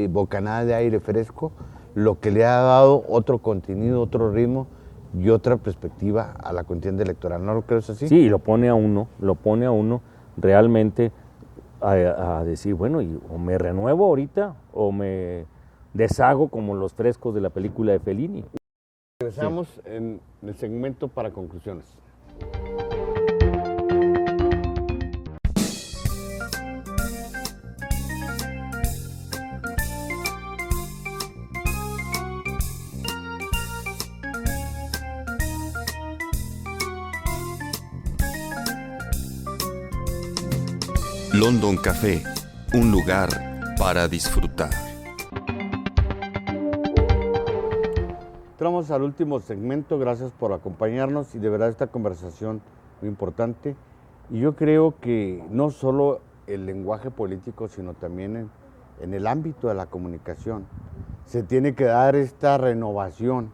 Speaker 1: bocanada de aire fresco, lo que le ha dado otro contenido, otro ritmo y otra perspectiva a la contienda electoral. ¿No lo crees así?
Speaker 2: Sí, lo pone a uno realmente a decir, bueno, o me renuevo ahorita o me deshago como los frescos de la película de Fellini.
Speaker 1: Regresamos en el segmento para conclusiones.
Speaker 3: London Café, un lugar para disfrutar.
Speaker 1: Entramos al último segmento, gracias por acompañarnos y de verdad esta conversación muy importante. Y yo creo que no solo el lenguaje político, sino también en el ámbito de la comunicación se tiene que dar esta renovación.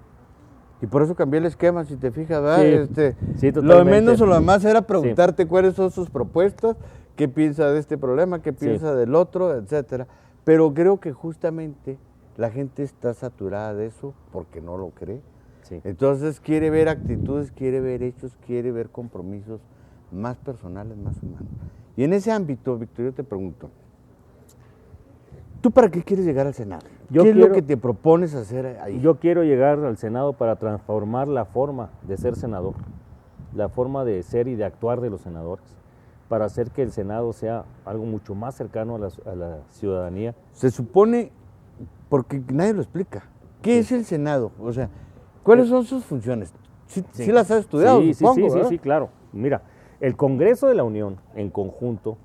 Speaker 1: Y por eso cambié el esquema, si te fijas, ¿verdad?
Speaker 2: Sí, totalmente.
Speaker 1: Lo de menos o lo más era preguntarte cuáles son sus propuestas, qué piensa de este problema, qué piensa del otro, etcétera. Pero creo que justamente la gente está saturada de eso porque no lo cree. Sí. Entonces quiere ver actitudes, quiere ver hechos, quiere ver compromisos más personales, más humanos. Y en ese ámbito, Víctor, yo te pregunto, ¿tú para qué quieres llegar al Senado? ¿Qué es lo que te propones hacer ahí?
Speaker 2: Yo quiero llegar al Senado para transformar la forma de ser senador, la forma de ser y de actuar de los senadores, para hacer que el Senado sea algo mucho más cercano a la ciudadanía.
Speaker 1: Se supone, porque nadie lo explica, ¿qué es el Senado? O sea, ¿cuáles son sus funciones? Sí las has estudiado, supongo,
Speaker 2: sí, claro. Mira, el Congreso de la Unión, en conjunto,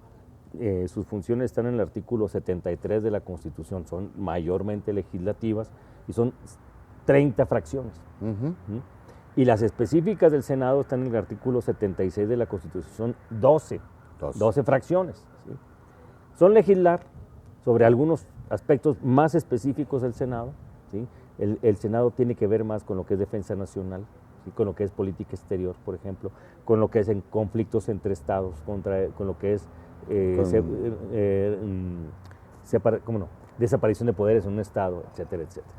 Speaker 2: sus funciones están en el artículo 73 de la Constitución, son mayormente legislativas y son 30 fracciones. Y las específicas del Senado están en el artículo 76 de la Constitución, son 12 fracciones. ¿Sí? Son legislar sobre algunos aspectos más específicos del Senado. ¿Sí? El Senado tiene que ver más con lo que es defensa nacional, ¿sí? Con lo que es política exterior, por ejemplo, con lo que es en conflictos entre estados, con lo que es desaparición de poderes en un estado, etcétera, etcétera.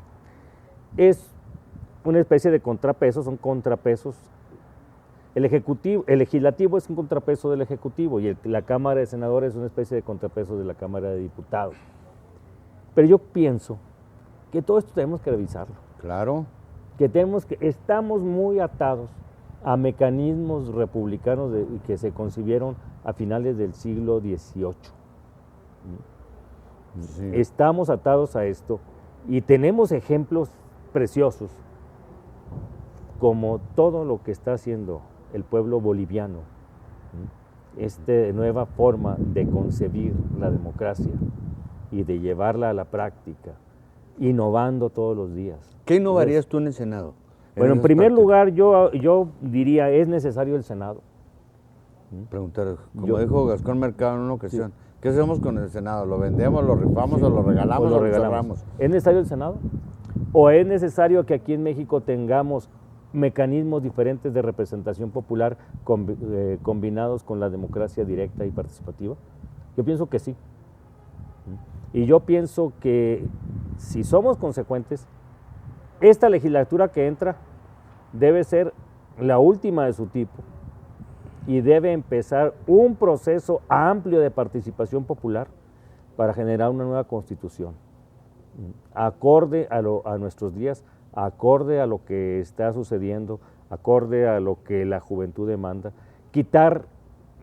Speaker 2: Es una especie de contrapeso, son contrapesos. El legislativo es un contrapeso del Ejecutivo y la Cámara de Senadores es una especie de contrapeso de la Cámara de Diputados. Pero yo pienso que todo esto tenemos que revisarlo.
Speaker 1: Claro.
Speaker 2: Estamos muy atados a mecanismos republicanos que se concibieron a finales del siglo XVIII. Sí. Estamos atados a esto y tenemos ejemplos preciosos como todo lo que está haciendo el pueblo boliviano, esta nueva forma de concebir la democracia y de llevarla a la práctica, innovando todos los días.
Speaker 1: ¿Qué innovarías tú en el Senado?
Speaker 2: Bueno, en primer lugar, yo diría, es necesario el Senado.
Speaker 1: Preguntar, como dijo Gascón Mercado en una ocasión, sí. ¿Qué hacemos con el Senado? ¿Lo vendemos, lo rifamos o lo regalamos o lo cerramos?
Speaker 2: ¿Es necesario el Senado? ¿O es necesario que aquí en México tengamos mecanismos diferentes de representación popular combinados con la democracia directa y participativa? Yo pienso que sí. Y yo pienso que si somos consecuentes, esta legislatura que entra debe ser la última de su tipo y debe empezar un proceso amplio de participación popular para generar una nueva constitución, acorde a nuestros días, acorde a lo que está sucediendo, acorde a lo que la juventud demanda.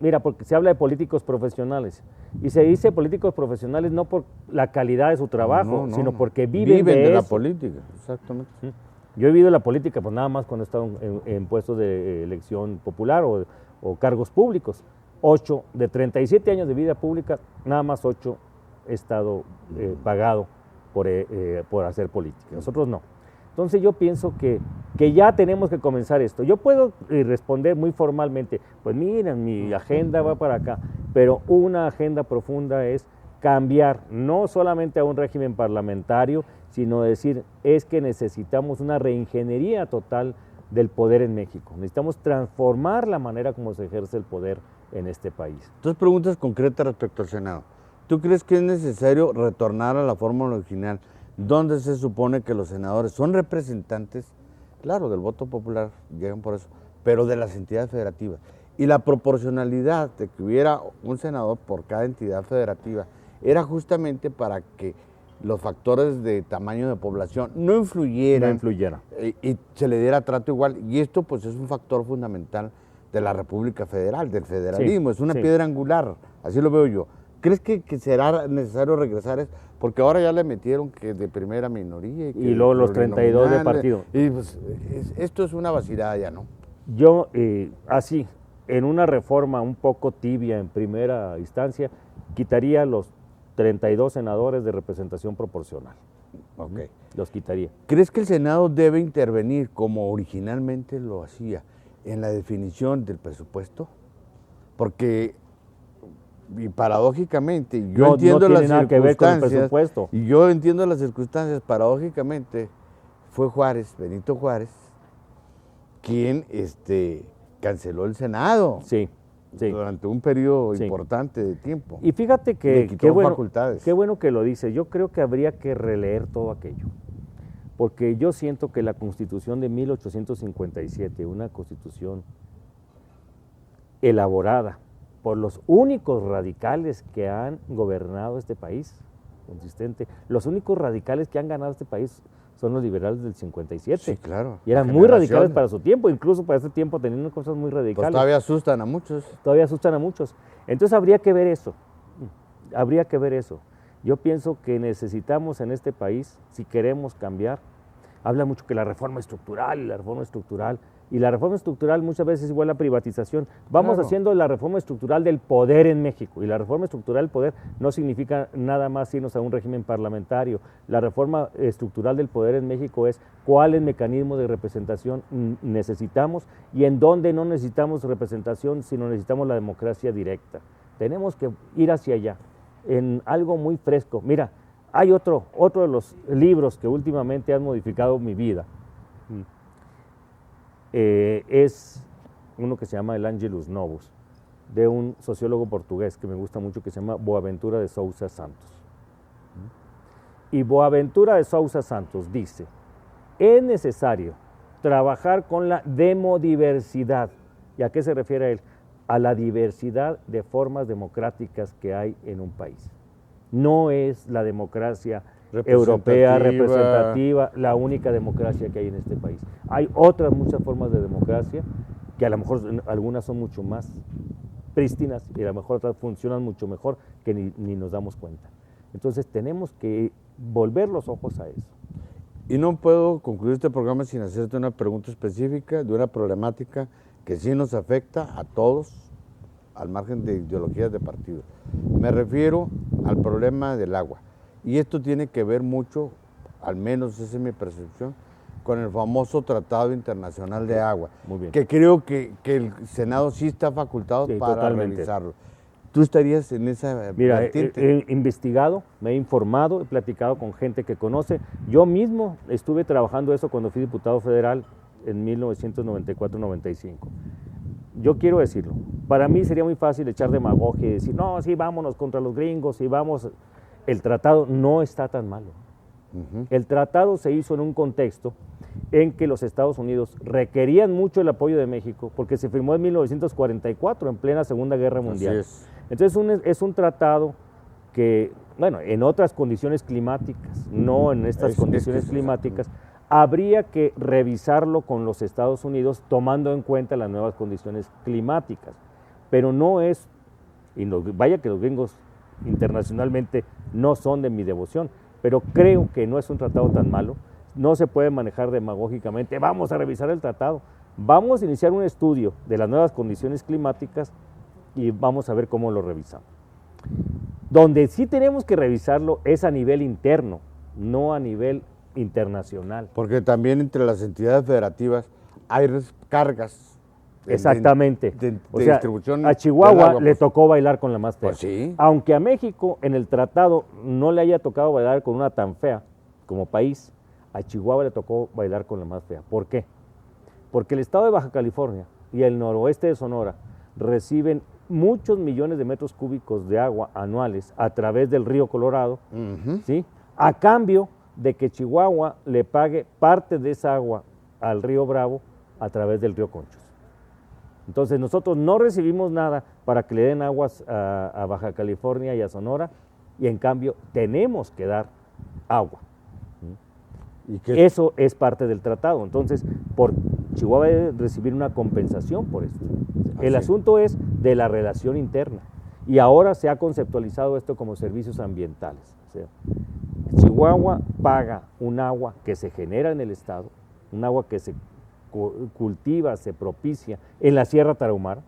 Speaker 2: Mira, porque se habla de políticos profesionales, y se dice políticos profesionales no por la calidad de su trabajo, sino porque viven de
Speaker 1: la
Speaker 2: eso.
Speaker 1: política, exactamente.
Speaker 2: Yo he vivido la política pues nada más cuando he estado en puestos de elección popular o cargos públicos. 8, de 37 años de vida pública, nada más 8 he estado pagado por hacer política. Nosotros no. Entonces yo pienso que ya tenemos que comenzar esto. Yo puedo responder muy formalmente, pues miren, mi agenda va para acá, pero una agenda profunda es cambiar no solamente a un régimen parlamentario, sino decir, es que necesitamos una reingeniería total del poder en México. Necesitamos transformar la manera como se ejerce el poder en este país.
Speaker 1: 2 preguntas concretas respecto al Senado. ¿Tú crees que es necesario retornar a la fórmula original, donde se supone que los senadores son representantes, claro, del voto popular, llegan por eso, pero de las entidades federativas? Y la proporcionalidad de que hubiera un senador por cada entidad federativa era justamente para que los factores de tamaño de población no influyeran. Y se le diera trato igual. Y esto pues es un factor fundamental de la República Federal, del federalismo. Sí, es una piedra angular, así lo veo yo. ¿Crees que será necesario regresar a eso? Porque ahora ya le metieron que de primera minoría.
Speaker 2: Y luego los 32 de partido.
Speaker 1: Y pues esto es una vacilada ya, ¿no?
Speaker 2: Yo, así, en una reforma un poco tibia en primera instancia, quitaría los 32 senadores de representación proporcional.
Speaker 1: Okay.
Speaker 2: Los quitaría.
Speaker 1: ¿Crees que el Senado debe intervenir, como originalmente lo hacía, en la definición del presupuesto? Porque, y paradójicamente, yo entiendo
Speaker 2: no
Speaker 1: las
Speaker 2: tiene nada que ver con el presupuesto.
Speaker 1: Y yo entiendo las circunstancias, paradójicamente, fue Juárez, Benito Juárez, quien canceló el Senado.
Speaker 2: Sí. Sí.
Speaker 1: Durante un periodo importante de tiempo.
Speaker 2: Y fíjate que qué bueno que lo dice. Yo creo que habría que releer todo aquello, porque yo siento que la Constitución de 1857, una Constitución elaborada por los únicos radicales que han gobernado este país, consistente, los únicos radicales que han ganado este país son los liberales del 57.
Speaker 1: Sí, claro.
Speaker 2: Y eran muy radicales para su tiempo, incluso para ese tiempo teniendo cosas muy radicales.
Speaker 1: Pues todavía asustan a muchos.
Speaker 2: Todavía asustan a muchos. Entonces habría que ver eso. Habría que ver eso. Yo pienso que necesitamos en este país, si queremos cambiar, habla mucho que la reforma estructural, y la reforma estructural muchas veces es igual a privatización. Vamos haciendo la reforma estructural del poder en México, y la reforma estructural del poder no significa nada más irnos a un régimen parlamentario. La reforma estructural del poder en México es cuáles mecanismos de representación necesitamos y en dónde no necesitamos representación, sino necesitamos la democracia directa. Tenemos que ir hacia allá, en algo muy fresco. Mira, hay otro de los libros que últimamente han modificado mi vida. Es uno que se llama El Ángelus Novus, de un sociólogo portugués que me gusta mucho, que se llama Boaventura de Sousa Santos. Y Boaventura de Sousa Santos dice, es necesario trabajar con la demodiversidad. ¿Y a qué se refiere él? A la diversidad de formas democráticas que hay en un país. No es la democracia europea representativa la única democracia que hay en este país. Hay otras muchas formas de democracia que a lo mejor algunas son mucho más prístinas y a lo mejor otras funcionan mucho mejor que ni nos damos cuenta. Entonces tenemos que volver los ojos a eso.
Speaker 1: Y no puedo concluir este programa sin hacerte una pregunta específica de una problemática que sí nos afecta a todos, al margen de ideologías de partido. Me refiero al problema del agua. Y esto tiene que ver mucho, al menos esa es mi percepción, con el famoso Tratado Internacional de Agua.
Speaker 2: Muy bien.
Speaker 1: Que creo que el Senado sí está facultado para revisarlo. ¿Tú estarías en esa
Speaker 2: vertiente? He investigado, me he informado, he platicado con gente que conoce. Yo mismo estuve trabajando eso cuando fui diputado federal en 1994-95. Yo quiero decirlo, para mí sería muy fácil echar demagogia y decir, no, sí, vámonos contra los gringos, sí, vamos. El tratado no está tan malo. El tratado se hizo en un contexto en que los Estados Unidos requerían mucho el apoyo de México porque se firmó en 1944, en plena Segunda Guerra Mundial.
Speaker 1: Así es.
Speaker 2: Entonces es un tratado que, bueno, en otras condiciones climáticas, no en estas condiciones climáticas, habría que revisarlo con los Estados Unidos tomando en cuenta las nuevas condiciones climáticas. Pero no es, y vaya que los gringos internacionalmente no son de mi devoción, pero creo que no es un tratado tan malo no se puede manejar demagógicamente, vamos a revisar el tratado, vamos a iniciar un estudio de las nuevas condiciones climáticas y vamos a ver cómo lo revisamos. Donde sí tenemos que revisarlo es a nivel interno, no a nivel internacional.
Speaker 1: Porque también entre las entidades federativas hay cargas.
Speaker 2: Exactamente.
Speaker 1: De
Speaker 2: distribución. A Chihuahua le tocó bailar con la más fea.
Speaker 1: Pues sí.
Speaker 2: Aunque a México en el tratado no le haya tocado bailar con una tan fea como país, a Chihuahua le tocó bailar con la más fea. ¿Por qué? Porque el estado de Baja California y el noroeste de Sonora reciben muchos millones de metros cúbicos de agua anuales a través del río Colorado, ¿sí? A cambio de que Chihuahua le pague parte de esa agua al río Bravo a través del río Conchos. Entonces nosotros no recibimos nada para que le den aguas a Baja California y a Sonora, y en cambio tenemos que dar agua. Eso es parte del tratado. Entonces, Chihuahua debe recibir una compensación por esto. El asunto es de la relación interna, y ahora se ha conceptualizado esto como servicios ambientales. O sea, Chihuahua paga un agua que se genera en el estado, un agua que se cultiva, se propicia en la Sierra Tarahumara,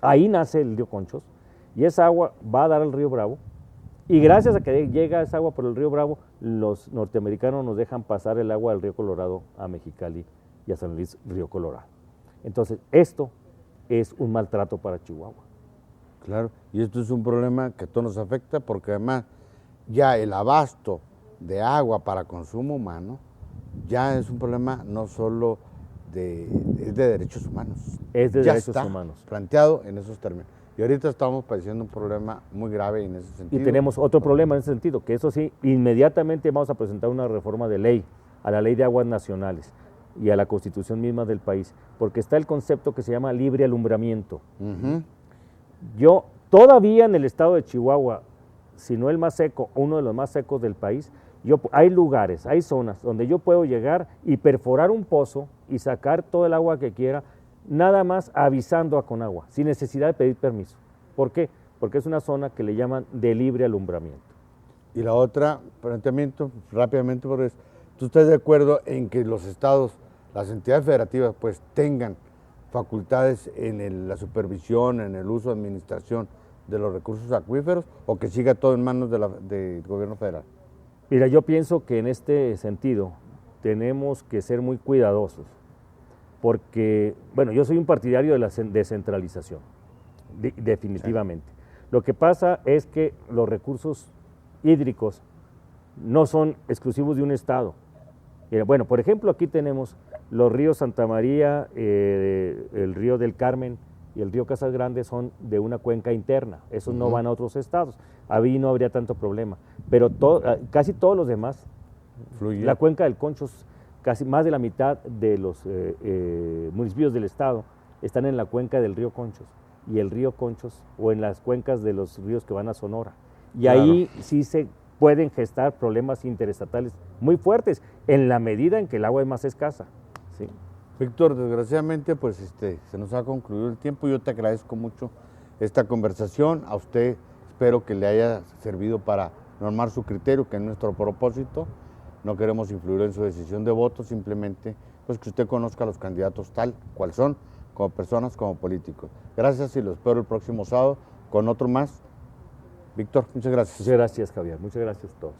Speaker 2: ahí nace el río Conchos, y esa agua va a dar al río Bravo, y gracias a que llega esa agua por el río Bravo, los norteamericanos nos dejan pasar el agua del río Colorado a Mexicali y a San Luis Río Colorado. Entonces, esto es un maltrato para Chihuahua.
Speaker 1: Claro, y esto es un problema que a todos nos afecta, porque además ya el abasto de agua para consumo humano ya es un problema no solo es de derechos humanos.
Speaker 2: Es de
Speaker 1: ya
Speaker 2: derechos
Speaker 1: está
Speaker 2: humanos.
Speaker 1: Planteado en esos términos. Y ahorita estamos padeciendo un problema muy grave en ese sentido.
Speaker 2: Y tenemos otro problema en ese sentido, que eso sí, inmediatamente vamos a presentar una reforma de ley, a la Ley de Aguas Nacionales y a la Constitución misma del país, porque está el concepto que se llama libre alumbramiento. Yo, todavía en el estado de Chihuahua, si no el más seco, uno de los más secos del país, hay lugares, hay zonas donde yo puedo llegar y perforar un pozo y sacar todo el agua que quiera, nada más avisando a Conagua, sin necesidad de pedir permiso. ¿Por qué? Porque es una zona que le llaman de libre alumbramiento.
Speaker 1: Y la otra, planteamiento, rápidamente, porque ¿tú estás de acuerdo en que los estados, las entidades federativas, pues tengan facultades en la supervisión, en el uso, administración de los recursos acuíferos, o que siga todo en manos del gobierno federal?
Speaker 2: Mira, yo pienso que en este sentido tenemos que ser muy cuidadosos, porque, bueno, yo soy un partidario de la descentralización, definitivamente. Sí. Lo que pasa es que los recursos hídricos no son exclusivos de un estado. Bueno, por ejemplo, aquí tenemos los ríos Santa María, el río del Carmen y el río Casas Grandes son de una cuenca interna, esos no van a otros estados, ahí no habría tanto problema, pero casi todos los demás, la cuenca del Conchos, casi más de la mitad de los municipios del estado están en la cuenca del río Conchos, y el río Conchos, o en las cuencas de los ríos que van a Sonora, y claro, ahí sí se pueden gestar problemas interestatales muy fuertes, en la medida en que el agua es más escasa. ¿Sí?
Speaker 1: Víctor, desgraciadamente pues se nos ha concluido el tiempo. Yo te agradezco mucho esta conversación. A usted espero que le haya servido para normar su criterio, que es nuestro propósito. No queremos influir en su decisión de voto, simplemente pues que usted conozca a los candidatos tal cual son, como personas, como políticos. Gracias y lo espero el próximo sábado con otro más. Víctor, muchas gracias.
Speaker 2: Muchas gracias, Javier. Muchas gracias a todos.